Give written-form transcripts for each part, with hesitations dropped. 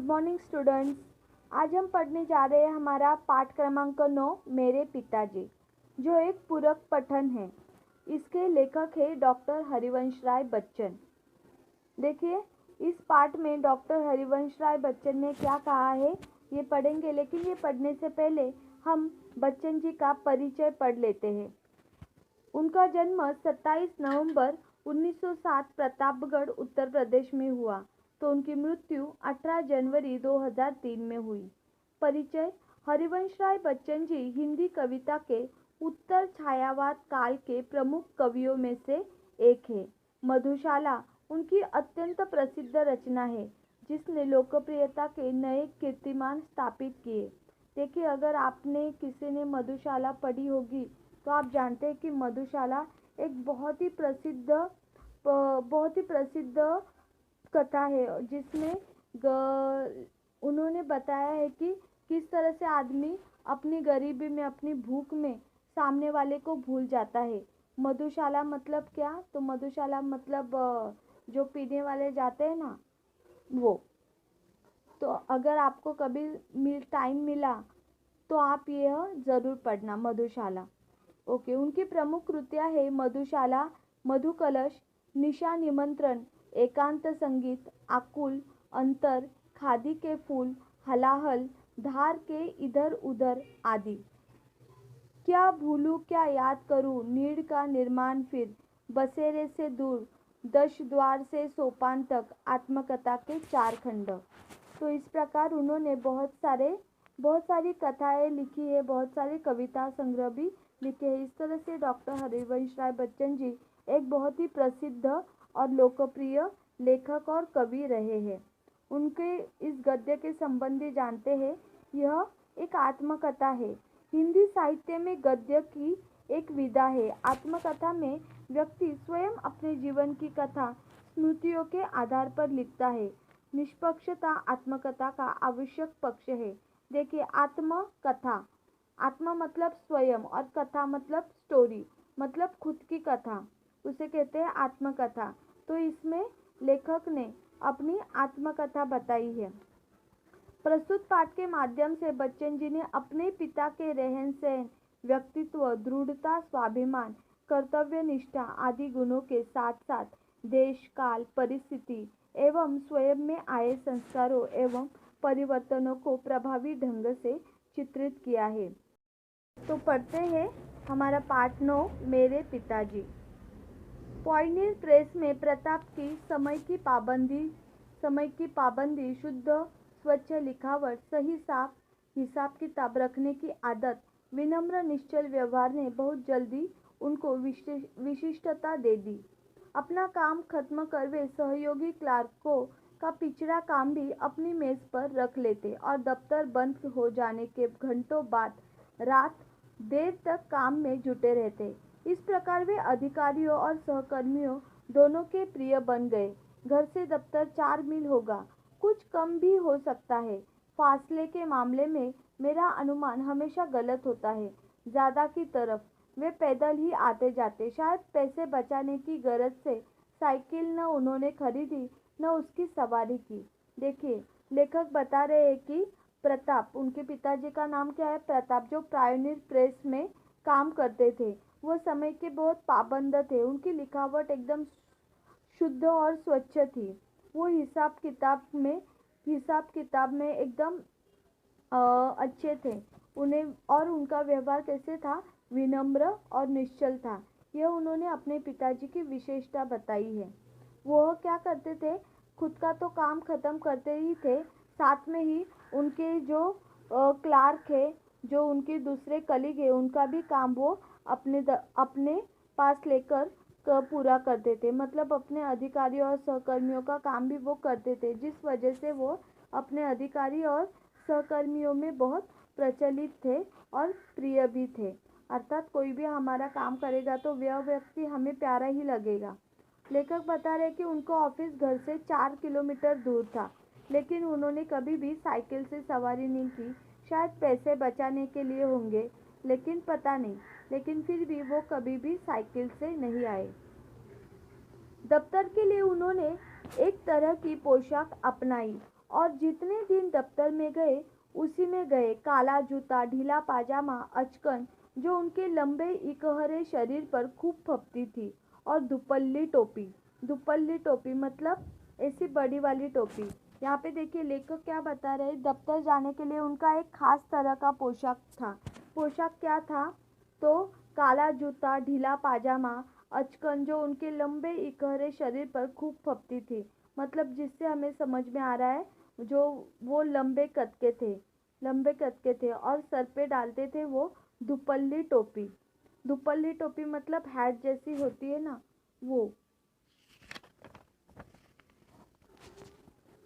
Good morning students. आज हम पढ़ने जा रहे हैं हमारा पाठ क्रमांक 9 मेरे पिताजी, जो एक पूरक पठन है। इसके लेखक है डॉक्टर हरिवंश राय बच्चन। देखिए, इस पाठ में डॉक्टर हरिवंश राय बच्चन ने क्या कहा है ये पढ़ेंगे, लेकिन ये पढ़ने से पहले हम बच्चन जी का परिचय पढ़ लेते हैं। उनका जन्म 27 नवंबर 1907 प्रतापगढ़ उत्तर प्रदेश में हुआ, तो उनकी मृत्यु 18 जनवरी 2003 में हुई। परिचय: हरिवंश राय बच्चन जी हिंदी कविता के उत्तर छायावाद काल के प्रमुख कवियों में से एक है। मधुशाला उनकी अत्यंत प्रसिद्ध रचना है, जिसने लोकप्रियता के नए कीर्तिमान स्थापित किए। देखिए, अगर आपने किसी ने मधुशाला पढ़ी होगी तो आप जानते हैं कि मधुशाला एक बहुत ही प्रसिद्ध कथा है, जिसमें उन्होंने बताया है कि किस तरह से आदमी अपनी गरीबी में, अपनी भूख में सामने वाले को भूल जाता है। मधुशाला मतलब क्या? तो मधुशाला मतलब जो पीने वाले जाते हैं ना, वो। तो अगर आपको कभी टाइम मिला तो आप यह ज़रूर पढ़ना, मधुशाला। ओके। उनकी प्रमुख कृतियाँ है मधुशाला, मधुकलश, निशा निमंत्रण, एकांत संगीत, आकुल, अंतर, खादी के फूल, हलाहल, धार के इधर उधर आदि। क्या भूलूं क्या याद करूं, नीड़ का निर्माण फिर, बसेरे से दूर, दश द्वार से सोपान तक, आत्मकथा के 4 खंड। तो इस प्रकार उन्होंने बहुत सारी कथाएं लिखी है, बहुत सारे कविता संग्रह भी लिखे हैं। इस तरह से डॉक्टर हरिवंश राय बच्चन जी एक बहुत ही प्रसिद्ध और लोकप्रिय लेखक और कवि रहे हैं। उनके इस गद्य के संबंधी जानते हैं, यह एक आत्मकथा है। हिंदी साहित्य में गद्य की एक विधा है। आत्मकथा में व्यक्ति स्वयं अपने जीवन की कथा स्मृतियों के आधार पर लिखता है। निष्पक्षता आत्मकथा का आवश्यक पक्ष है। देखिए, आत्मकथा, आत्मा मतलब स्वयं और कथा मतलब स्टोरी, मतलब खुद की कथा, उसे कहते हैं आत्मकथा। तो इसमें लेखक ने अपनी आत्मकथा बताई है। प्रस्तुत पाठ के माध्यम से बच्चन जी ने अपने पिता के रहन सहन, व्यक्तित्व, दृढ़ता, स्वाभिमान, कर्तव्य निष्ठा आदि गुणों के साथ साथ देश, काल, परिस्थिति एवं स्वयं में आए संस्कारों एवं परिवर्तनों को प्रभावी ढंग से चित्रित किया है। तो पढ़ते हैं हमारा पाठ 9 मेरे पिताजी। पायनियर प्रेस में प्रताप की समय की पाबंदी, शुद्ध स्वच्छ लिखावट, सही साफ हिसाब किताब रखने की आदत, विनम्र निश्चल व्यवहार ने बहुत जल्दी उनको विशिष्टता दे दी। अपना काम खत्म कर वे सहयोगी क्लार्कों का पिछड़ा काम भी अपनी मेज पर रख लेते और दफ्तर बंद हो जाने के घंटों बाद रात देर तक काम में जुटे रहते। इस प्रकार वे अधिकारियों और सहकर्मियों दोनों के प्रिय बन गए। घर से दफ्तर 4 मील होगा, कुछ कम भी हो सकता है। फासले के मामले में मेरा अनुमान हमेशा गलत होता है। ज़्यादा की तरफ वे पैदल ही आते जाते। शायद पैसे बचाने की गरज से साइकिल न उन्होंने खरीदी न उसकी सवारी की। देखिए, लेखक बता रहे हैं कि प्रताप, उनके पिताजी का नाम क्या है? प्रताप, जो पायनियर प्रेस में काम करते थे, वो समय के बहुत पाबंद थे। उनकी लिखावट एकदम शुद्ध और स्वच्छ थी। वो हिसाब किताब में एकदम अच्छे थे। और उनका व्यवहार कैसे था? विनम्र और निश्चल था। यह उन्होंने अपने पिताजी की विशेषता बताई है। वो क्या करते थे? खुद का तो काम खत्म करते ही थे, साथ में ही उनके जो क्लार्क है, जो उनके दूसरे कलीग है, उनका भी काम वो अपने पास लेकर पूरा करते थे। मतलब अपने अधिकारियों और सहकर्मियों का काम भी वो करते थे, जिस वजह से वो अपने अधिकारी और सहकर्मियों में बहुत प्रचलित थे और प्रिय भी थे। अर्थात कोई भी हमारा काम करेगा तो वह व्यक्ति हमें प्यारा ही लगेगा। लेखक बता रहे कि उनको ऑफिस घर से 4 किलोमीटर दूर था, लेकिन उन्होंने कभी भी साइकिल से सवारी नहीं की। शायद पैसे बचाने के लिए होंगे, लेकिन पता नहीं। लेकिन फिर भी वो कभी भी साइकिल से नहीं आए। दफ्तर के लिए उन्होंने एक तरह की पोशाक अपनाई और जितने दिन दफ्तर में गए उसी में गए। काला जूता, ढीला पाजामा, अचकन जो उनके लंबे इकहरे शरीर पर खूब फपती थी, और दुपल्ली टोपी। दुपल्ली टोपी मतलब ऐसी बड़ी वाली टोपी। यहाँ पे देखिए लेखक क्या बता रहे हैं, दफ्तर जाने के लिए उनका एक खास तरह का पोशाक था। पोशाक क्या था? तो काला जूता, ढीला पाजामा, अचकन जो उनके लंबे इकहरे शरीर पर खूब फपती थी, मतलब जिससे हमें समझ में आ रहा है जो वो लंबे कद के थे, लंबे कद के थे। और सर पे डालते थे वो दुपल्ली टोपी। दुपल्ली टोपी मतलब हैट जैसी होती है ना, वो।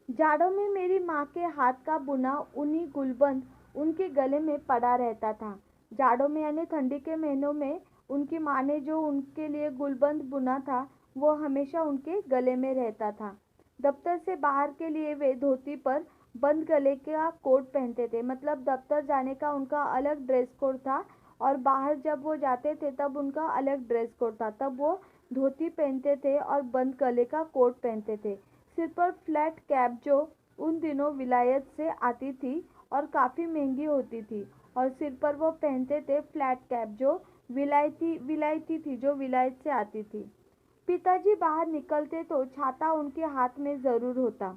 जाड़ों में मेरी माँ के हाथ का बुना ऊनी गुलबंद उनके गले में पड़ा रहता था। जाड़ों में यानी ठंडी के महीनों में उनकी माँ ने जो उनके लिए गुलबंद बुना था वो हमेशा उनके गले में रहता था। दफ्तर से बाहर के लिए वे धोती पर बंद गले का कोट पहनते थे, मतलब दफ्तर जाने का उनका अलग ड्रेस कोड था, और बाहर जब वो जाते थे तब उनका अलग ड्रेस कोड था। तब वो धोती पहनते थे और बंद गले का कोट पहनते थे। सिर पर फ्लैट कैप जो उन दिनों विलायत से आती थी और काफ़ी महंगी होती थी, और सिर पर वो पहनते थे फ्लैट कैप जो विलायती थी, जो विलायत से आती थी। पिताजी बाहर निकलते तो छाता उनके हाथ में ज़रूर होता,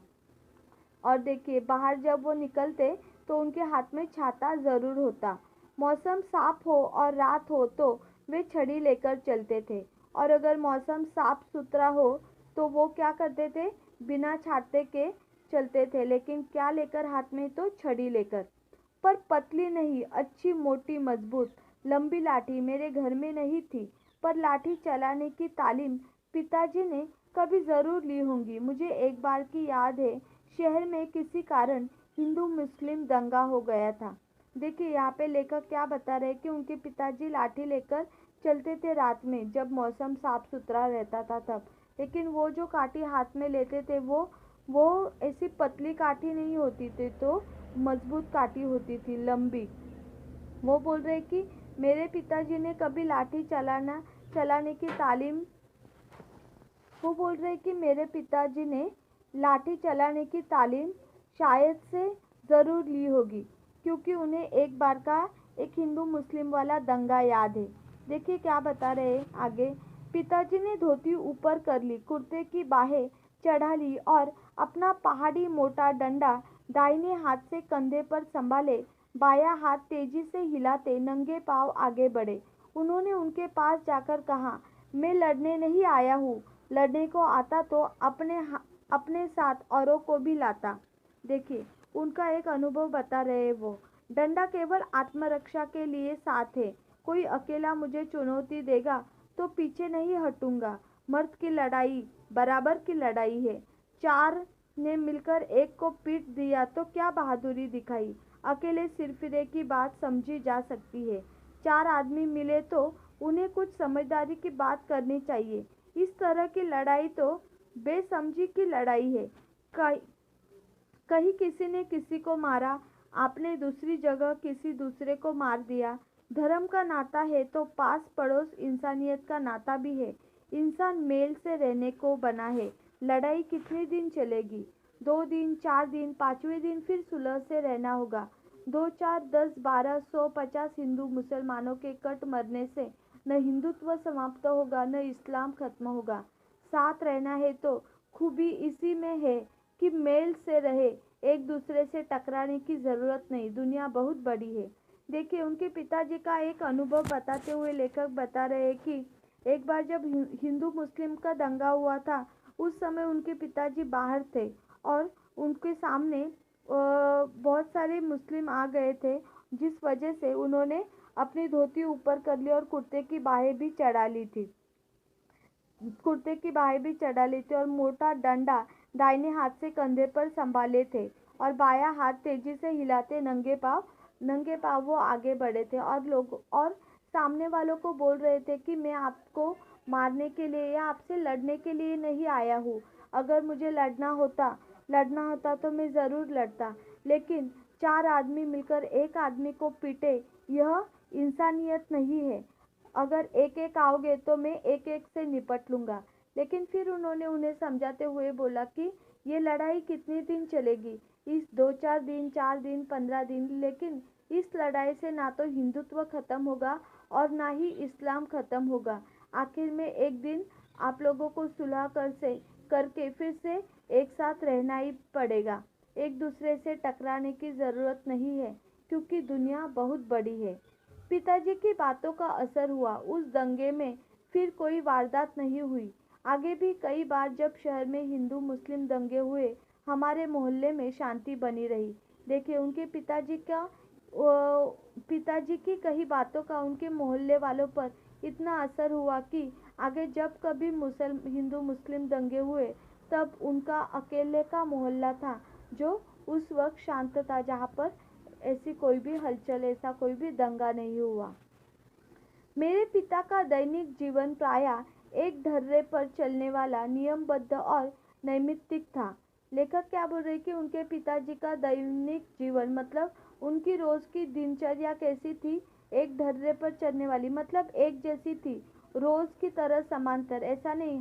और देखिए बाहर जब वो निकलते तो उनके हाथ में छाता ज़रूर होता। मौसम साफ हो और रात हो तो वे छड़ी लेकर चलते थे, और अगर मौसम साफ सुथरा हो तो वो क्या करते थे, बिना छाते के चलते थे, लेकिन क्या लेकर हाथ में, तो छड़ी लेकर। पर पतली नहीं, अच्छी मोटी मजबूत लंबी लाठी मेरे घर में नहीं थी, पर लाठी चलाने की तालीम पिताजी ने कभी ज़रूर ली होंगी। मुझे एक बार की याद है, शहर में किसी कारण हिंदू मुस्लिम दंगा हो गया था। देखिए यहाँ पे लेखक क्या बता रहे हैं कि उनके पिताजी लाठी लेकर चलते थे रात में जब मौसम साफ सुथरा रहता था तब, लेकिन वो जो काठी हाथ में लेते थे वो ऐसी पतली काठी नहीं होती थी, तो मजबूत काठी होती थी, लंबी। वो बोल रहे कि मेरे पिताजी ने कभी लाठी चलाने की तालीम वो बोल रहे कि मेरे पिताजी ने लाठी चलाने की तालीम शायद से ज़रूर ली होगी, क्योंकि उन्हें एक बार का एक हिंदू मुस्लिम वाला दंगा याद है। देखिए क्या बता रहे हैं आगे। पिताजी ने धोती ऊपर कर ली, कुर्ते की बाहें चढ़ा ली और अपना पहाड़ी मोटा डंडा दाहिने हाथ से कंधे पर संभाले, बायां हाथ तेजी से हिलाते नंगे पांव आगे बढ़े। उन्होंने उनके पास जाकर कहा, मैं लड़ने नहीं आया हूँ, लड़ने को आता तो अपने साथ औरों को भी लाता। देखिए उनका एक अनुभव बता रहे हैं वो। डंडा केवल आत्मरक्षा के लिए साथ है, कोई अकेला मुझे चुनौती देगा तो पीछे नहीं हटूंगा। मर्द की लड़ाई बराबर की लड़ाई है। चार ने मिलकर एक को पीट दिया तो क्या बहादुरी दिखाई। अकेले सिरफिरे की बात समझी जा सकती है, चार आदमी मिले तो उन्हें कुछ समझदारी की बात करनी चाहिए। इस तरह की लड़ाई तो बेसमझी की लड़ाई है। कहीं किसी ने किसी को मारा, आपने दूसरी जगह किसी दूसरे को मार दिया। धर्म का नाता है तो पास पड़ोस इंसानियत का नाता भी है। इंसान मेल से रहने को बना है। लड़ाई कितने दिन चलेगी? 2 दिन, 4 दिन, 5वें दिन फिर सुलह से रहना होगा। 2, 4, 10, 12, 100, 50 हिंदू मुसलमानों के कट मरने से न हिंदुत्व समाप्त होगा न इस्लाम खत्म होगा। साथ रहना है तो खूबी इसी में है कि मेल से रहे, एक दूसरे से टकराने की ज़रूरत नहीं। दुनिया बहुत बड़ी है। देखिए उनके पिताजी का एक अनुभव बताते हुए लेखक बता रहे हैं कि एक बार जब हिंदू मुस्लिम का दंगा हुआ था, उस समय उनके पिताजी बाहर थे और उनके सामने बहुत सारे मुस्लिम आ गए थे, जिस वजह से उन्होंने अपनी धोती ऊपर कर ली और कुर्ते की बाहें भी चढ़ा ली थी। कुर्ते की बाहें भी चढ़ा ली थी और मोटा डंडा दाहिने हाथ से कंधे पर संभाले थे, और बायां हाथ तेजी से हिलाते नंगे पांव वो आगे बढ़े थे, और सामने वालों को बोल रहे थे कि मैं आपको मारने के लिए या आपसे लड़ने के लिए नहीं आया हूँ। अगर मुझे लड़ना होता तो मैं ज़रूर लड़ता, लेकिन चार आदमी मिलकर एक आदमी को पीटे, यह इंसानियत नहीं है। अगर एक एक आओगे तो मैं एक एक से निपट लूँगा। लेकिन फिर उन्होंने उन्हें समझाते हुए बोला कि ये लड़ाई कितने दिन चलेगी, इस 2-4 दिन, 4 दिन, 15 दिन, लेकिन इस लड़ाई से ना तो हिंदुत्व खत्म होगा और ना ही इस्लाम खत्म होगा। आखिर में एक दिन आप लोगों को सुलह करके फिर से एक साथ रहना ही पड़ेगा। एक दूसरे से टकराने की ज़रूरत नहीं है, क्योंकि दुनिया बहुत बड़ी है। पिताजी की बातों का असर हुआ। उस दंगे में फिर कोई वारदात नहीं हुई। आगे भी कई बार जब शहर में हिंदू मुस्लिम दंगे हुए, हमारे मोहल्ले में शांति बनी रही। देखिए, उनके पिताजी की कई बातों का उनके मोहल्ले वालों पर इतना असर हुआ कि आगे जब कभी हिंदू मुस्लिम दंगे हुए, तब उनका अकेले का मोहल्ला था जो उस वक्त शांत था, जहाँ पर ऐसी कोई भी हलचल, ऐसा कोई भी दंगा नहीं हुआ। मेरे पिता का दैनिक जीवन प्रायः एक ढर्रे पर चलने वाला, नियमबद्ध और नैमित्तिक था। लेखक क्या बोल रहे कि उनके पिताजी का दैनिक जीवन मतलब उनकी रोज की दिनचर्या कैसी थी? एक ढर्रे पर चलने वाली, मतलब एक जैसी थी, रोज की तरह समांतर। ऐसा नहीं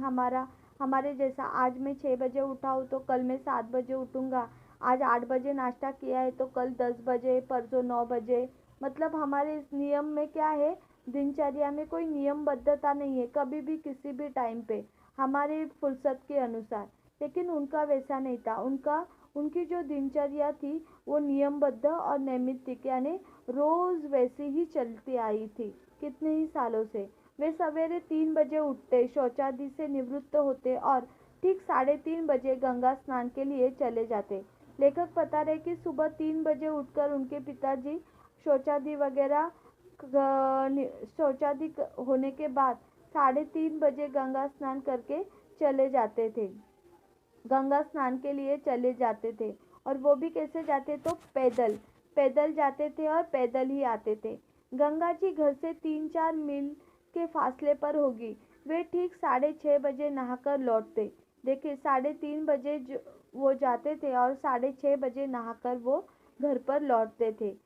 हमारे जैसा आज मैं 6 बजे उठा हूँ तो कल मैं 7 बजे उठूँगा, आज 8 बजे नाश्ता किया है तो कल 10 बजे, परसों 9 बजे। मतलब हमारे इस नियम में क्या है, दिनचर्या में कोई नियमबद्धता नहीं है, कभी भी किसी भी टाइम पे हमारे फुर्सत के अनुसार। लेकिन उनका वैसा नहीं था। उनकी जो दिनचर्या थी वो नियमबद्ध और नैमित्तिक, यानी रोज वैसी ही चलती आई थी कितने ही सालों से। वे सवेरे 3 बजे उठते, शौचादि से निवृत्त होते और ठीक 3:30 बजे गंगा स्नान के लिए चले जाते। लेखक बता रहे कि सुबह 3 बजे उठकर उनके पिताजी शौचादि वगैरह शौचादि होने के बाद 3:30 बजे गंगा स्नान करके चले जाते थे, गंगा स्नान के लिए चले जाते थे। और वो भी कैसे जाते? तो पैदल पैदल जाते थे और पैदल ही आते थे। गंगा जी घर से 3-4 मील के फासले पर होगी। वे ठीक 6:30 बजे नहाकर लौटते। देखिए, 3:30 बजे वो जाते थे और 6:30 बजे नहाकर वो घर पर लौटते थे।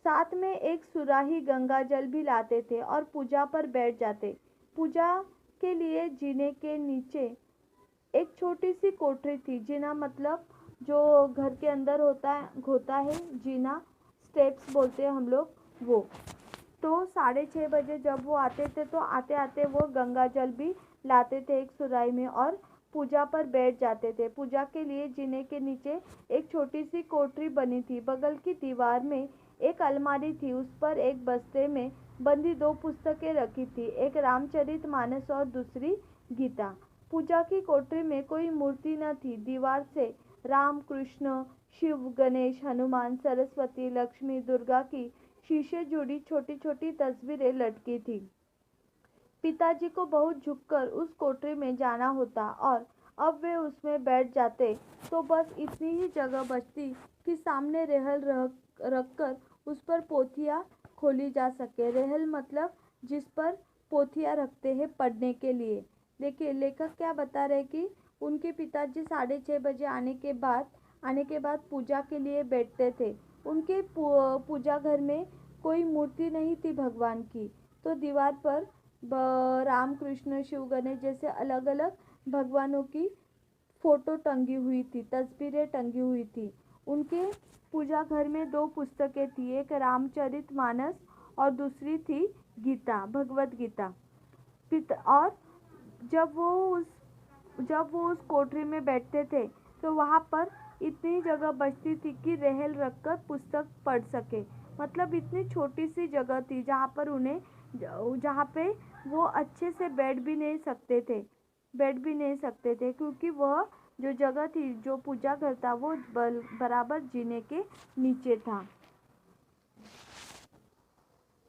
साथ में एक सुराही गंगा जल भी लाते थे और पूजा पर बैठ जाते। पूजा के लिए जीने के नीचे एक छोटी सी कोठरी थी। जीना मतलब जो घर के अंदर होता है जीना, स्टेप्स बोलते हैं हम लोग, वो। तो 6:30 बजे जब वो आते थे तो आते आते वो गंगा जल भी लाते थे एक सुराही में और पूजा पर बैठ जाते थे। पूजा के लिए जीने के नीचे एक छोटी सी कोठरी बनी थी। बगल की दीवार में एक अलमारी थी, उस पर एक बस्ते में बंदी 2 पुस्तकें रखी थी, एक रामचरितमानस और दूसरी गीता। पूजा की कोठरी में कोई मूर्ति न थी। दीवार से राम, कृष्ण, शिव, गणेश, हनुमान, सरस्वती, लक्ष्मी, दुर्गा की शीशे जुड़ी छोटी छोटी तस्वीरें लटकी थी। पिताजी को बहुत झुककर उस कोठरी में जाना होता और अब वे उसमें बैठ जाते तो बस इतनी ही जगह बचती कि सामने रेहल रखकर उस पर पोथियाँ खोली जा सके। रेहल मतलब जिस पर पोथियाँ रखते हैं पढ़ने के लिए। देखिए, लेखक क्या बता रहे कि उनके पिताजी 6:30 बजे आने के बाद पूजा के लिए बैठते थे। उनके पूजा घर में कोई मूर्ति नहीं थी भगवान की, तो दीवार पर राम, कृष्ण, शिव, गणेश जैसे अलग अलग भगवानों की फोटो टंगी हुई थी, तस्वीरें टंगी हुई थी। उनके पूजा घर में 2 पुस्तकें थी, एक रामचरितमानस और दूसरी थी गीता, भगवत गीता। और जब वो उस कोठरी में बैठते थे तो वहाँ पर इतनी जगह बचती थी कि रेहल रखकर पुस्तक पढ़ सके। मतलब इतनी छोटी सी जगह थी जहाँ पे वो अच्छे से बैठ भी नहीं सकते थे, क्योंकि वह जो जगह थी, जो पूजा घर था, वो बराबर जीने के नीचे था।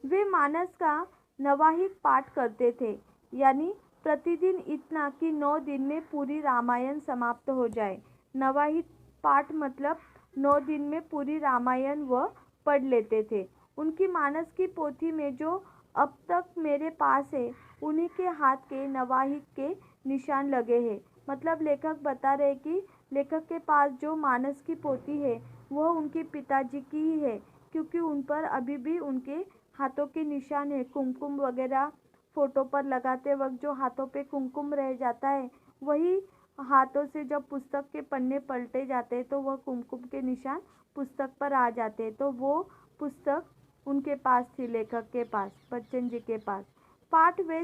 वे मानस का नवाहिक पाठ करते थे, यानी प्रतिदिन इतना कि 9 दिन में पूरी रामायण समाप्त हो जाए। नवाहिक पाठ मतलब 9 दिन में पूरी रामायण वह पढ़ लेते थे। उनकी मानस की पोथी में जो अब तक मेरे पास है, उन्हीं के हाथ के नवाहिक के निशान लगे हैं। मतलब लेखक बता रहे कि लेखक के पास जो मानस की पोथी है वह उनके पिताजी की ही है, क्योंकि उन पर अभी भी उनके हाथों के निशान है। कुमकुम वगैरह फोटो पर लगाते वक्त जो हाथों पे कुमकुम रह जाता है, वही हाथों से जब पुस्तक के पन्ने पलटे जाते तो वह कुमकुम के निशान पुस्तक पर आ जाते। तो वो पुस्तक उनके पास थी, लेखक के पास, बच्चन जी के पास। पाठ वे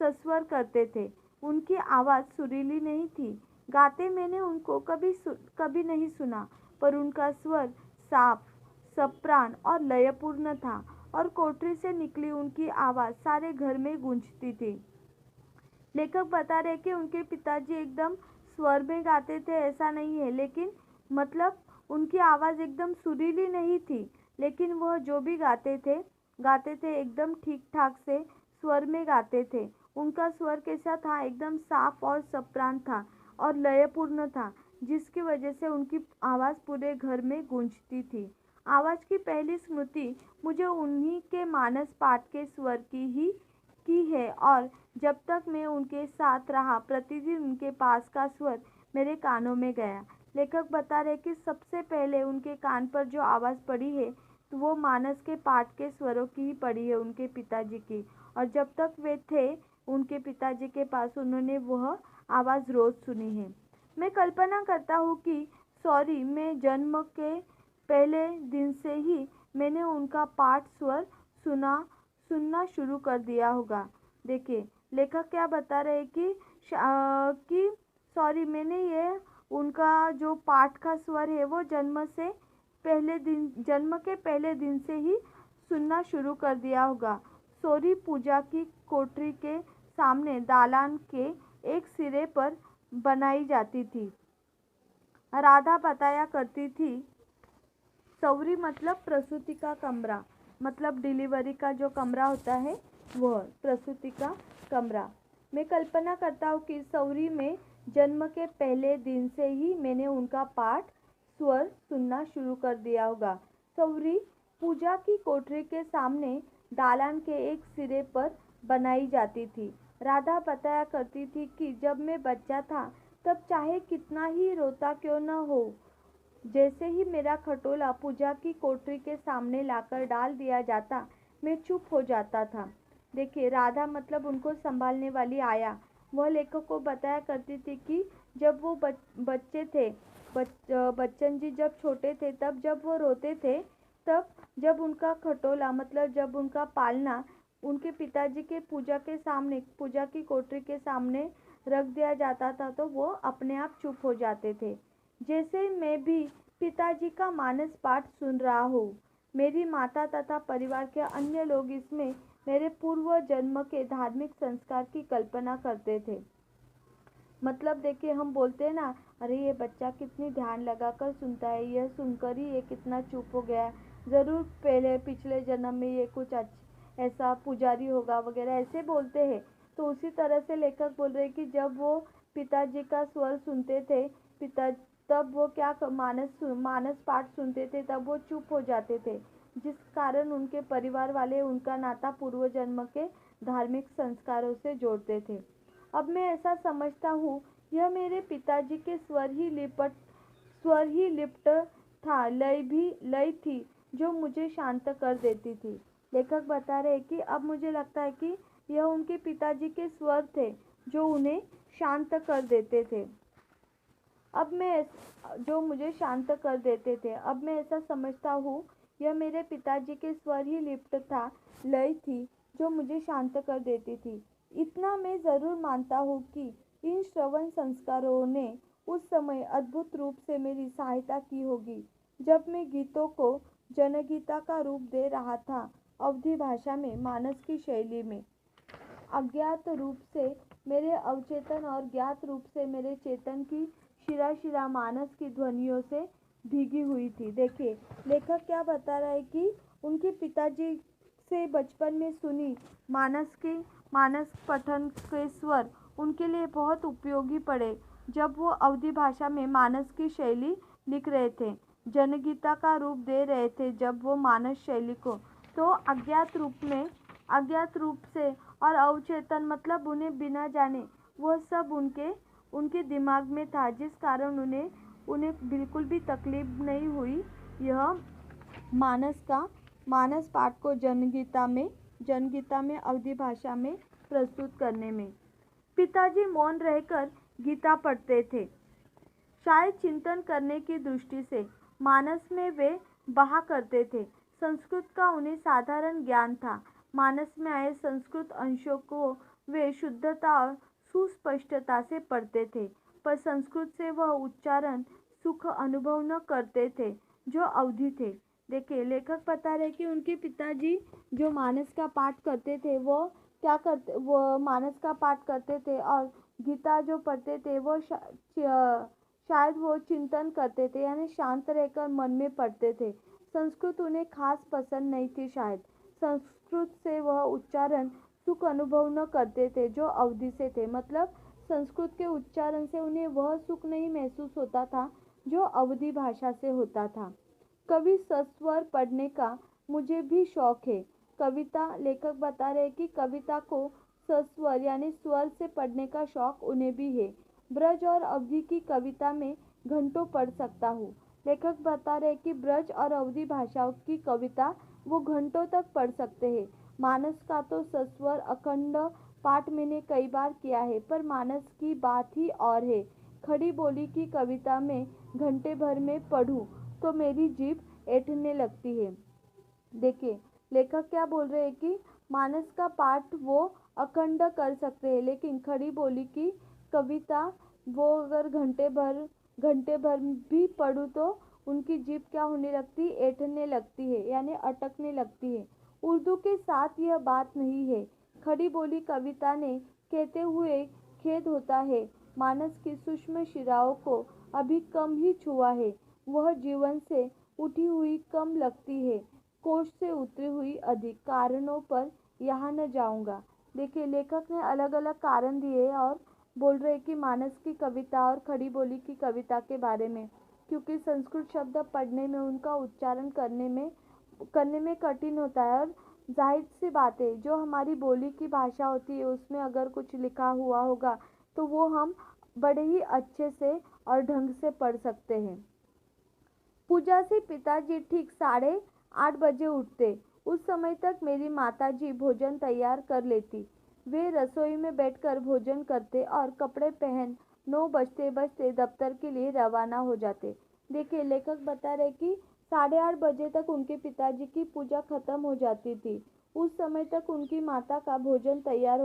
सस्वर करते थे। उनकी आवाज़ सुरीली नहीं थी। गाते मैंने उनको कभी नहीं सुना, पर उनका स्वर साफ, सप्राण और लयपूर्ण था, और कोठरी से निकली उनकी आवाज़ सारे घर में गूंजती थी। लेखक बता रहे कि उनके पिताजी एकदम स्वर में गाते थे, ऐसा नहीं है, लेकिन मतलब उनकी आवाज़ एकदम सुरीली नहीं थी, लेकिन वह जो भी गाते थे एकदम ठीक ठाक से स्वर में गाते थे। उनका स्वर कैसा था? एकदम साफ और सप्रांत था और लयपूर्ण था, जिसकी वजह से उनकी आवाज़ पूरे घर में गूंजती थी। आवाज़ की पहली स्मृति मुझे उन्हीं के मानस पाठ के स्वर की है, और जब तक मैं उनके साथ रहा प्रतिदिन उनके पास का स्वर मेरे कानों में गया। लेखक बता रहे कि सबसे पहले उनके कान पर जो आवाज़ पड़ी है तो वो मानस के पाठ के स्वरों की ही पड़ी है, उनके पिताजी की। और जब तक वे थे उनके पिताजी के पास, उन्होंने वह आवाज़ रोज़ सुनी है। मैं कल्पना करता हूँ कि सॉरी मैं जन्म के पहले दिन से ही मैंने उनका पाठ स्वर सुनना शुरू कर दिया होगा। देखिए लेखक क्या बता रहे हैं कि सॉरी मैंने ये उनका जो पाठ का स्वर है वो जन्म के पहले दिन से ही सुनना शुरू कर दिया होगा। सॉरी पूजा की कोठरी के सामने दालान के एक सिरे पर बनाई जाती थी। राधा बताया करती थी, सौरी मतलब प्रसूति का कमरा, मतलब डिलीवरी का जो कमरा होता है वह प्रसूति का कमरा। मैं कल्पना करता हूँ कि सौरी में जन्म के पहले दिन से ही मैंने उनका पाठ स्वर सुनना शुरू कर दिया होगा। सौरी पूजा की कोठरी के सामने दालान के एक सिरे पर बनाई जाती थी। राधा बताया करती थी कि जब मैं बच्चा था तब चाहे कितना ही रोता क्यों न हो, जैसे ही मेरा खटोला पूजा की कोठरी के सामने लाकर डाल दिया जाता मैं चुप हो जाता था। देखिए राधा मतलब उनको संभालने वाली आया। वह लेखक को बताया करती थी कि जब वो बच्चे थे, बच्चन जी जब छोटे थे, तब जब वो रोते थे, तब जब उनका खटोला मतलब जब उनका पालना उनके पिताजी के पूजा की कोठरी के सामने रख दिया जाता था तो वो अपने आप चुप हो जाते थे। जैसे मैं भी पिताजी का मानस पाठ सुन रहा हूँ। मेरी माता तथा परिवार के अन्य लोग इसमें मेरे पूर्व जन्म के धार्मिक संस्कार की कल्पना करते थे। मतलब देखिए हम बोलते हैं ना, अरे ये बच्चा कितनी ध्यान लगाकर सुनता है, यह सुनकर ही ये कितना चुप हो गया, ज़रूर पहले पिछले जन्म में ये कुछ ऐसा पुजारी होगा वगैरह, ऐसे बोलते हैं। तो उसी तरह से लेखक बोल रहे कि जब वो पिताजी का स्वर सुनते थे, तब वो क्या मानस पाठ सुनते थे, तब वो चुप हो जाते थे, जिस कारण उनके परिवार वाले उनका नाता पूर्व जन्म के धार्मिक संस्कारों से जोड़ते थे। अब मैं ऐसा समझता हूँ यह मेरे पिताजी के स्वर ही लिप्त था, लय थी जो मुझे शांत कर देती थी। लेखक बता रहे कि अब मुझे लगता है कि यह उनके पिताजी के स्वर थे जो उन्हें शांत कर देते थे। जो मुझे शांत कर देते थे। अब मैं ऐसा समझता हूँ यह मेरे पिताजी के स्वर ही लिप्त था, लय थी जो मुझे शांत कर देती थी। इतना मैं ज़रूर मानता हूँ कि इन श्रवण संस्कारों ने उस समय अद्भुत रूप से मेरी सहायता की होगी जब मैं गीतों को जनगीता का रूप दे रहा था, अवधी भाषा में, मानस की शैली में। अज्ञात रूप से मेरे अवचेतन और ज्ञात रूप से मेरे चेतन की शिरा मानस की ध्वनियों से भीगी हुई थी। देखिए लेखक क्या बता रहा है कि उनके पिताजी से बचपन में सुनी मानस पठन के स्वर उनके लिए बहुत उपयोगी पड़े जब वो अवधी भाषा में मानस की शैली लिख रहे थे, जनगीता का रूप दे रहे थे जब वो मानस शैली को। तो अज्ञात रूप से और अवचेतन मतलब उन्हें बिना जाने वह सब उनके दिमाग में था, जिस कारण उन्हें बिल्कुल भी तकलीफ नहीं हुई यह मानस पाठ को जनगीता में अवधी भाषा में प्रस्तुत करने में। पिताजी मौन रहकर गीता पढ़ते थे। शायद चिंतन करने की दृष्टि से मानस में वे बहा करते थे। संस्कृत का उन्हें साधारण ज्ञान था। मानस में आए संस्कृत अंशों को वे शुद्धता और सुस्पष्टता से पढ़ते थे, पर संस्कृत से वह उच्चारण सुख अनुभव न करते थे जो अवधि थे। देखिए, लेखक बता रहे कि उनके पिताजी जो मानस का पाठ करते थे वो क्या करते, वो मानस का पाठ करते थे और गीता जो पढ़ते थे वो शायद वो चिंतन करते थे, यानी शांत रहकर मन में पढ़ते थे। संस्कृत उन्हें खास पसंद नहीं थी। शायद संस्कृत से वह उच्चारण सुख अनुभव न करते थे जो अवधि से थे। मतलब संस्कृत के उच्चारण से उन्हें वह सुख नहीं महसूस होता था जो अवधि भाषा से होता था। कवि सस्वर पढ़ने का मुझे भी शौक है। कविता, लेखक बता रहे कि कविता को सस्वर यानी स्वर से पढ़ने का शौक उन्हें भी है। ब्रज और अवधि की कविता में घंटों पढ़ सकता हूँ। लेखक बता रहे कि ब्रज और अवधि भाषाओं की कविता वो घंटों तक पढ़ सकते हैं। मानस का तो सस्वर अखंड पाठ मैंने कई बार किया है, पर मानस की बात ही और है। खड़ी बोली की कविता में घंटे भर में पढ़ूं तो मेरी जीभ ऐंठने लगती है। देखिए, लेखक क्या बोल रहे हैं कि मानस का पाठ वो अखंड कर सकते हैं, लेकिन खड़ी बोली की कविता वो अगर घंटे भर भी पढ़ूं तो उनकी जीभ क्या होने लगती, ऐंठने लगती है, यानी अटकने लगती है। उर्दू के साथ यह बात नहीं है। खड़ी बोली कविता ने कहते हुए खेद होता है, मानस की सूक्ष्म शिराओं को अभी कम ही छुआ है। वह जीवन से उठी हुई कम लगती है, कोष से उतरी हुई अधिक। कारणों पर यहाँ न जाऊंगा। देखिए, लेखक ने अलग अलग कारण दिए और बोल रहे कि मानस की कविता और खड़ी बोली की कविता के बारे में, क्योंकि संस्कृत शब्द पढ़ने में, उनका उच्चारण करने में कठिन होता है। और जाहिर सी बात है, जो हमारी बोली की भाषा होती है उसमें अगर कुछ लिखा हुआ होगा तो वो हम बड़े ही अच्छे से और ढंग से पढ़ सकते हैं। पूजा से पिताजी ठीक 8:30 बजे उठते। उस समय तक मेरी माताजी भोजन तैयार कर लेती। वे रसोई में बैठकर भोजन करते और कपड़े पहन 9 बजते दफ्तर के लिए रवाना हो जाते। देखिए, लेखक बता रहे कि 8:30 बजे तक उनके पिताजी की पूजा खत्म हो जाती थी। उस समय तक उनकी माता का भोजन तैयार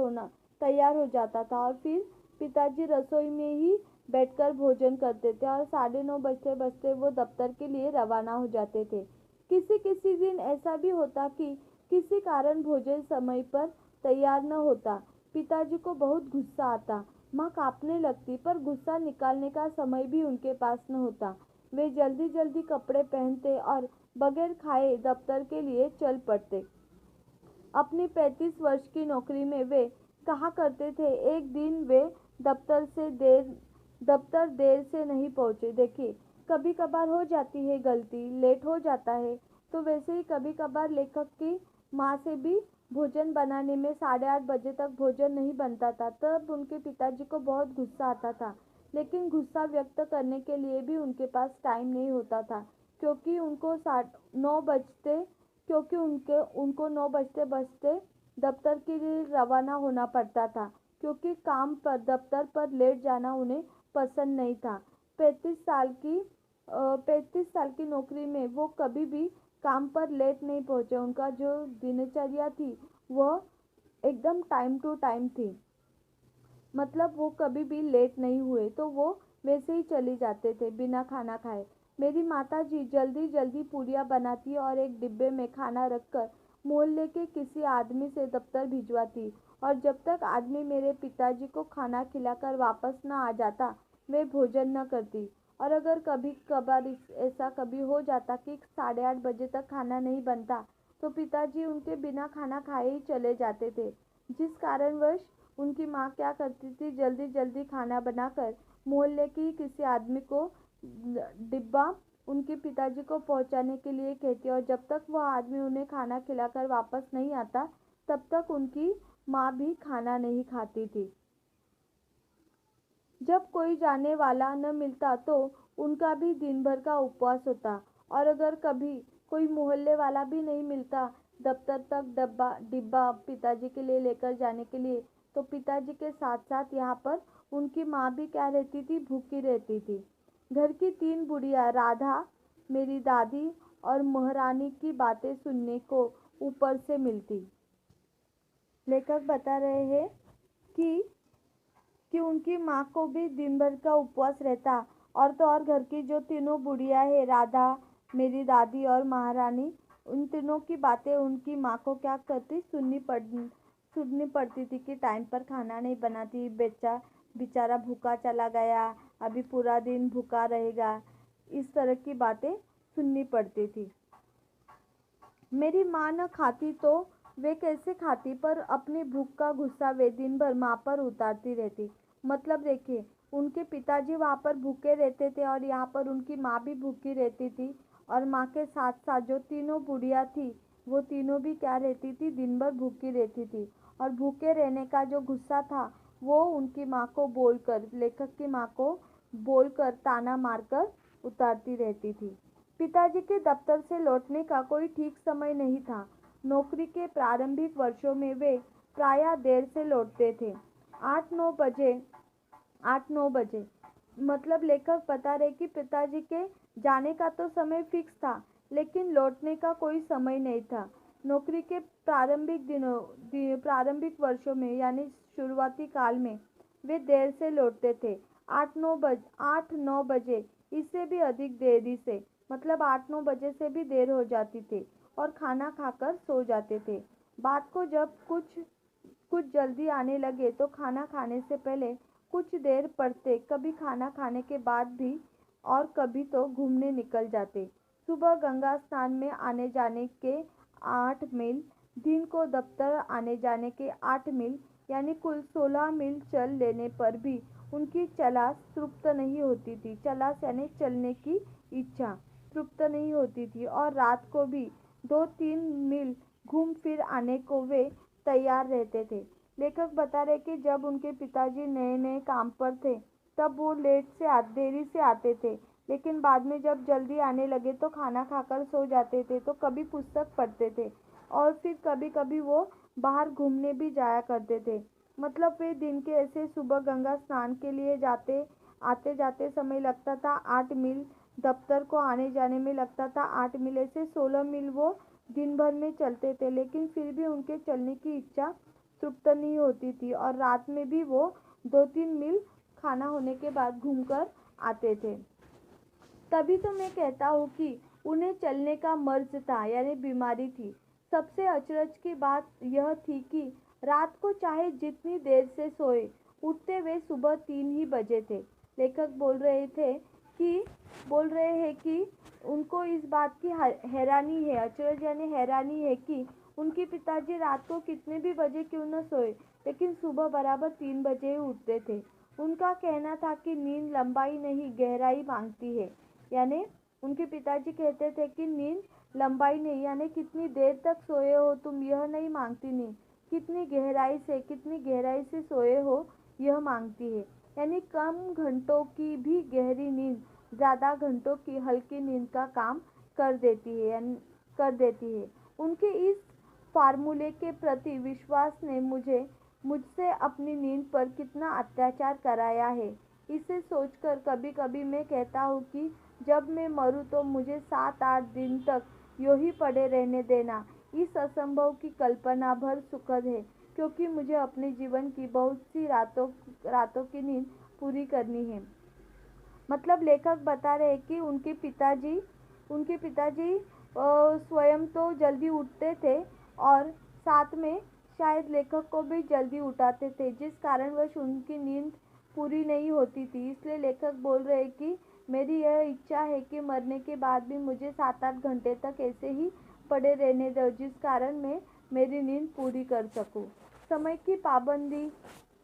हो जाता था और फिर पिताजी रसोई में ही बैठकर भोजन करते थे और 9:30 बजते वो दफ्तर के लिए रवाना हो जाते थे। किसी किसी दिन ऐसा भी होता कि किसी कारण भोजन समय पर तैयार न होता। पिताजी को बहुत गुस्सा आता, माँ कांपने लगती, पर गुस्सा निकालने का समय भी उनके पास न होता। वे जल्दी जल्दी कपड़े पहनते और बगैर खाए दफ्तर के लिए चल पड़ते। अपनी 35 वर्ष की नौकरी में वे कहा करते थे, एक दिन वे दफ्तर देर से नहीं पहुंचे। देखिए, कभी कभार हो जाती है गलती, लेट हो जाता है। तो वैसे ही कभी कभार लेखक की माँ से भी भोजन बनाने में 8:30 बजे तक भोजन नहीं बनता था, तब उनके पिताजी को बहुत गुस्सा आता था। लेकिन गुस्सा व्यक्त करने के लिए भी उनके पास टाइम नहीं होता था, क्योंकि उनको 9 बजते दफ्तर के लिए रवाना होना पड़ता था, क्योंकि काम पर दफ्तर पर लेट जाना उन्हें पसंद नहीं था। 35 साल की नौकरी में वो कभी भी काम पर लेट नहीं पहुंचे। उनका जो दिनचर्या थी वह एकदम टाइम टू टाइम थी। मतलब वो कभी भी लेट नहीं हुए, तो वो वैसे ही चले जाते थे बिना खाना खाए। मेरी माताजी जल्दी जल्दी पूरियाँ बनाती और एक डिब्बे में खाना रखकर मोहल्ले के किसी आदमी से दफ्तर भिजवाती, और जब तक आदमी मेरे पिताजी को खाना खिलाकर वापस न आ जाता वे भोजन न करती। और अगर कभी कभार ऐसा कभी हो जाता कि 8:30 बजे तक खाना नहीं बनता, तो पिताजी उनके बिना खाना खाए ही चले जाते थे। जिस कारणवश उनकी माँ क्या करती थी, जल्दी जल्दी खाना बनाकर मोहल्ले की किसी आदमी को डिब्बा उनके पिताजी को पहुंचाने के लिए कहती, और जब तक वह आदमी उन्हें खाना खिलाकर वापस नहीं आता तब तक उनकी माँ भी खाना नहीं खाती थी। जब कोई जाने वाला न मिलता तो उनका भी दिन भर का उपवास होता, और अगर कभी कोई मोहल्ले वाला भी नहीं मिलता दफ्तर तक डिब्बा पिताजी के लिए लेकर जाने के लिए, तो पिताजी के साथ साथ यहाँ पर उनकी माँ भी क्या रहती थी, भूखी रहती थी। घर की 3 बुढ़िया राधा, मेरी दादी और महारानी की बातें सुनने को ऊपर से मिलती। लेखक बता रहे हैं कि उनकी माँ को भी दिन भर का उपवास रहता, और तो और घर की जो तीनों बुढ़िया है, राधा, मेरी दादी और महारानी, उन तीनों की बातें उनकी माँ को क्या करती, सुननी पड़ती थी कि टाइम पर खाना नहीं बनाती, बेचारा भूखा चला गया, अभी पूरा दिन भूखा रहेगा, इस तरह की बातें सुननी पड़ती थी। मेरी माँ न खाती तो वे कैसे खाती, पर अपनी भूख का गुस्सा वे दिन भर माँ पर उतारती रहती। मतलब देखिए, उनके पिताजी वहाँ पर भूखे रहते थे और यहाँ पर उनकी माँ भी भूखी रहती थी, और माँ के साथ साथ जो तीनों बुढ़िया थी वो तीनों भी क्या रहती थी, दिन भर भूखी रहती थी, और भूखे रहने का जो गुस्सा था वो उनकी माँ को बोलकर, लेखक की माँ को बोलकर, ताना मारकर उतारती रहती थी। पिताजी के दफ्तर से लौटने का कोई ठीक समय नहीं था। नौकरी के प्रारंभिक वर्षों में वे प्रायः देर से लौटते थे, 8-9 बजे। मतलब लेखक बता रहे कि पिताजी के जाने का तो समय फिक्स था, लेकिन लौटने का कोई समय नहीं था। नौकरी के प्रारंभिक वर्षों में यानी शुरुआती काल में वे देर से लौटते थे, 8-9 बजे, इससे भी अधिक देरी से, मतलब 8-9 बजे से भी देर हो जाती थी, और खाना खाकर सो जाते थे। बात को जब कुछ जल्दी आने लगे तो खाना खाने से पहले कुछ देर पढ़ते, कभी खाना खाने के बाद भी, और कभी तो घूमने निकल जाते। सुबह गंगा स्नान में आने जाने के 8 मील, दिन को दफ्तर आने जाने के 8 मील, यानी कुल 16 मील चल लेने पर भी उनकी चलास तृप्त नहीं होती थी। चलास यानी चलने की इच्छा तृप्त नहीं होती थी, और रात को भी 2-3 मील घूम फिर आने को वे तैयार रहते थे। लेखक बता रहे कि जब उनके पिताजी नए नए काम पर थे तब वो देरी से आते थे, लेकिन बाद में जब जल्दी आने लगे तो खाना खाकर सो जाते थे, तो कभी पुस्तक पढ़ते थे, और फिर कभी कभी वो बाहर घूमने भी जाया करते थे। मतलब वे दिन के ऐसे सुबह गंगा स्नान के लिए आते जाते समय लगता था 8 मील, दफ्तर को आने जाने में लगता था 8 मील, ऐसे 16 मील वो दिन भर में चलते थे, लेकिन फिर भी उनके चलने की इच्छा तृप्त नहीं होती थी, और रात में भी वो 2-3 मील खाना होने के बाद घूमकर आते थे। तभी तो मैं कहता हूँ कि उन्हें चलने का मर्ज था, यानी बीमारी थी। सबसे अचरज की बात यह थी कि रात को चाहे जितनी देर से सोए, उठते वे सुबह 3 ही बजे थे। लेखक बोल रहे हैं कि उनको इस बात की हैरानी है, अचरज यानी हैरानी है कि उनके पिताजी रात को कितने भी बजे क्यों न सोए, लेकिन सुबह बराबर 3 बजे ही उठते थे। उनका कहना था कि नींद लंबाई नहीं गहराई मांगती है, यानी उनके पिताजी कहते थे कि नींद लंबाई नहीं, यानी कितनी देर तक सोए हो तुम, यह नहीं मांगती नींद, कितनी गहराई से सोए हो यह मांगती है। यानी कम घंटों की भी गहरी नींद ज़्यादा घंटों की हल्की नींद का काम कर देती है। उनके इस फार्मूले के प्रति विश्वास ने मुझसे अपनी नींद पर कितना अत्याचार कराया है, इसे सोचकर कभी कभी मैं कहता हूँ कि जब मैं मरूँ तो मुझे 7-8 दिन तक यूं ही पड़े रहने देना। इस असंभव की कल्पना भर सुखद है, क्योंकि मुझे अपने जीवन की बहुत सी रातों की नींद पूरी करनी है। मतलब लेखक बता रहे हैं कि उनके पिताजी स्वयं तो जल्दी उठते थे, और साथ में शायद लेखक को भी जल्दी उठाते थे, जिस कारणवश उनकी नींद पूरी नहीं होती थी। इसलिए लेखक बोल रहे हैं कि मेरी यह इच्छा है कि मरने के बाद भी मुझे 7-8 घंटे तक ऐसे ही पड़े रहने दो, जिस कारण मैं मेरी नींद पूरी कर सकूं। समय की पाबंदी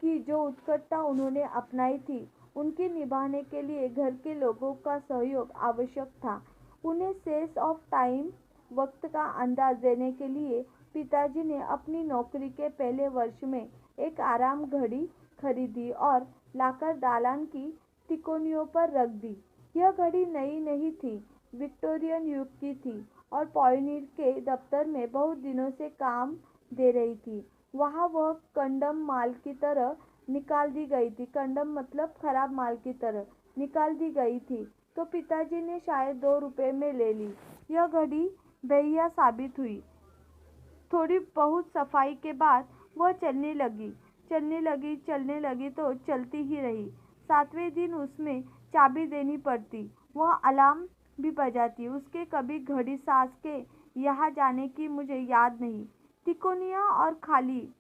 की जो उत्कटता उन्होंने अपनाई थी, उनके निभाने के लिए घर के लोगों का सहयोग आवश्यक था। उन्हें सेंस ऑफ टाइम, वक्त का अंदाज देने के लिए पिताजी ने अपनी नौकरी के पहले वर्ष में एक आराम घड़ी खरीदी और लाकर दालान की तिकोनियों पर रख दी। यह घड़ी नई नहीं थी, विक्टोरियन युग की थी, और पॉयनियर के दफ्तर में बहुत दिनों से काम दे रही थी। वहाँ वह कंडम माल की तरह निकाल दी गई थी। कंडम मतलब खराब माल की तरह निकाल दी गई थी। तो पिताजी ने शायद 2 रुपए में ले ली। यह घड़ी बेहिया साबित हुई। थोड़ी बहुत सफाई के बाद वह चलने लगी तो चलती ही रही। 7वें दिन उसमें चाबी देनी पड़ती। वह अलार्म भी बजाती। उसके कभी घड़ी सास के यहाँ जाने की मुझे याद नहीं। तिकोनिया और खाली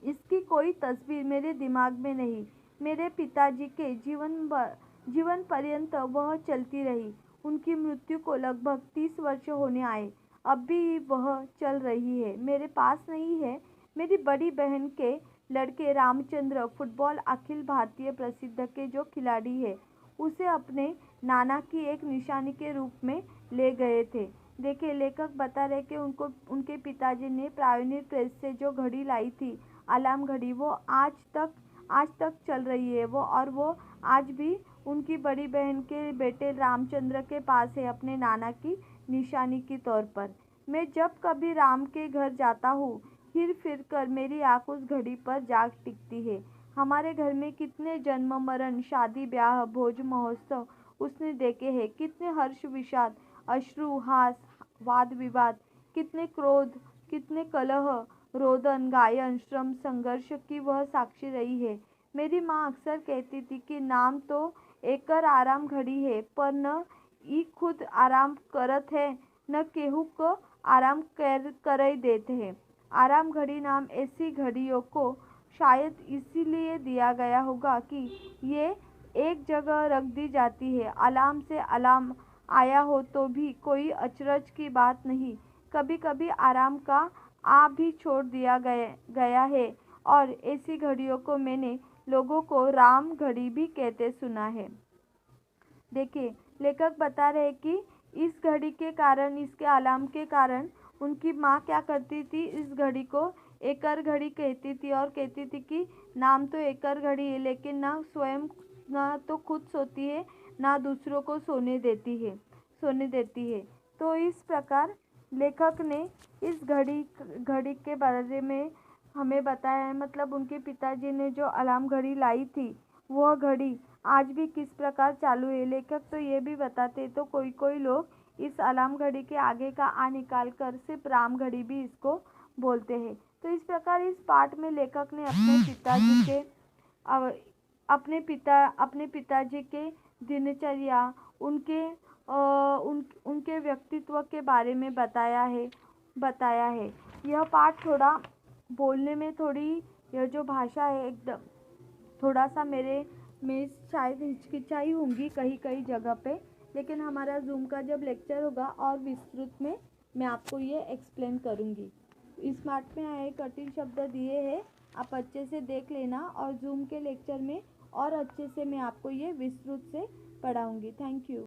इसकी कोई तस्वीर मेरे दिमाग में नहीं। मेरे पिताजी के जीवन पर्यंत वह चलती रही। उनकी मृत्यु को लगभग 30 वर्ष होने आए। अब भी वह चल रही है। मेरे पास नहीं है। मेरी बड़ी बहन के लड़के रामचंद्र फुटबॉल अखिल भारतीय प्रसिद्ध के जो खिलाड़ी है, उसे अपने नाना की एक निशानी के रूप में ले गए थे। देखिए, लेखक बता रहे कि उनके पिताजी ने पायोनियर प्रेस से जो घड़ी लाई थी, अलार्म घड़ी, वो आज तक चल रही है। वो आज भी उनकी बड़ी बहन के बेटे रामचंद्र के पास है, अपने नाना की निशानी के तौर पर। मैं जब कभी राम के घर जाता हूँ, हिर फिर कर मेरी आंख उस घड़ी पर जाग टिकती है। हमारे घर में कितने जन्म मरण, शादी ब्याह, भोज महोत्सव उसने देखे हैं। कितने हर्ष विषाद, अश्रु हास, वाद विवाद, कितने क्रोध, कितने कलह, रोदन, गायन, श्रम, संघर्ष की वह साक्षी रही है। मेरी माँ अक्सर कहती थी कि नाम तो एकर आराम घड़ी है, पर न ई खुद आराम करत है, न केहू को आराम करई देते हैं। आराम घड़ी नाम ऐसी घड़ियों को शायद इसीलिए दिया गया होगा कि ये एक जगह रख दी जाती है। अलार्म से अलार्म आया हो तो भी कोई अचरज की बात नहीं। कभी कभी आराम का आ भी छोड़ दिया गया है, और ऐसी घड़ियों को मैंने लोगों को राम घड़ी भी कहते सुना है। देखिए, लेखक बता रहे कि इस घड़ी के कारण, इसके अलार्म के कारण उनकी माँ क्या करती थी, इस घड़ी को एकर घड़ी कहती थी और कहती थी कि नाम तो एकर घड़ी है, लेकिन ना स्वयं ना तो खुद सोती है, ना दूसरों को सोने देती है। तो इस प्रकार लेखक ने इस घड़ी के बारे में हमें बताया है। मतलब उनके पिताजी ने जो अलार्म घड़ी लाई थी, वह घड़ी आज भी किस प्रकार चालू है। लेखक तो ये भी बताते, तो कोई लोग इस अलार्म घड़ी के आगे का आ निकाल कर सिर्फ राम घड़ी भी इसको बोलते हैं। तो इस प्रकार इस पाठ में लेखक ने अपने पिताजी के दिनचर्या, उनके व्यक्तित्व के बारे में बताया है। यह पाठ थोड़ा बोलने में, थोड़ी यह जो भाषा है एकदम थोड़ा सा मैं शायद हिचकिचाई होंगी कहीं जगह पे, लेकिन हमारा जूम का जब लेक्चर होगा और विस्तृत में मैं आपको ये एक्सप्लेन करूँगी। इस पाठ में आए कठिन शब्द दिए हैं, आप अच्छे से देख लेना, और जूम के लेक्चर में और अच्छे से मैं आपको ये विस्तृत से पढ़ाऊँगी। Thank you.